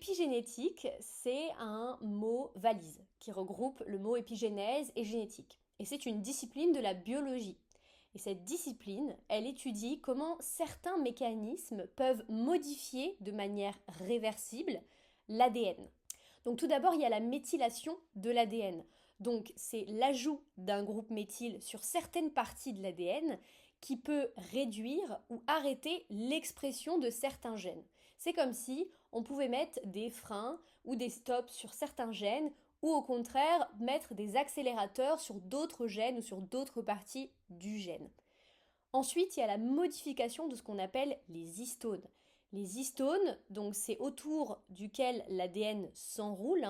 L'épigénétique, c'est un mot valise qui regroupe le mot épigénèse et génétique. Et c'est une discipline de la biologie. Et cette discipline, elle étudie comment certains mécanismes peuvent modifier de manière réversible l'ADN. Donc tout d'abord, il y a la méthylation de l'ADN. Donc c'est l'ajout d'un groupe méthyle sur certaines parties de l'ADN qui peut réduire ou arrêter l'expression de certains gènes. C'est comme si on pouvait mettre des freins ou des stops sur certains gènes ou au contraire mettre des accélérateurs sur d'autres gènes ou sur d'autres parties du gène. Ensuite, il y a la modification de ce qu'on appelle les histones. Les histones, donc c'est autour duquel l'ADN s'enroule.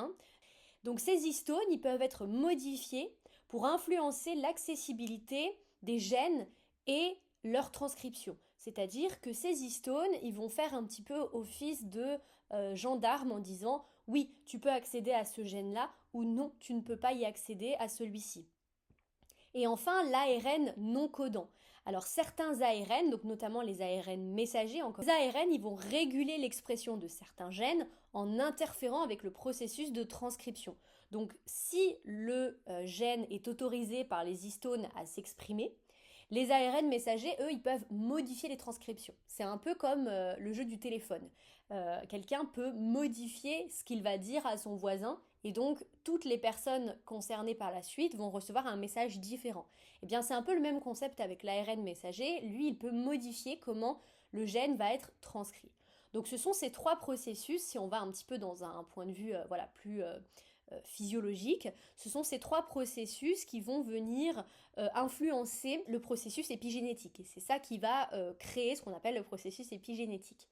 Donc ces histones, ils peuvent être modifiés pour influencer l'accessibilité des gènes et leur transcription. C'est-à-dire que ces histones, ils vont faire un petit peu office de gendarme en disant oui, tu peux accéder à ce gène-là ou non, tu ne peux pas y accéder à celui-ci. Et enfin, l'ARN non codant. Alors certains ARN, donc notamment les ARN messagers, les ARN, ils vont réguler l'expression de certains gènes en interférant avec le processus de transcription. Donc si le gène est autorisé par les histones à s'exprimer, les ARN messagers, eux, ils peuvent modifier les transcriptions. C'est un peu comme le jeu du téléphone. Quelqu'un peut modifier ce qu'il va dire à son voisin et donc toutes les personnes concernées par la suite vont recevoir un message différent. Eh bien c'est un peu le même concept avec l'ARN messager. Lui, il peut modifier comment le gène va être transcrit. Donc ce sont ces trois processus, si on va un petit peu dans un point de vue plus physiologique, ce sont ces trois processus qui vont venir influencer le processus épigénétique. Et c'est ça qui va créer ce qu'on appelle le processus épigénétique.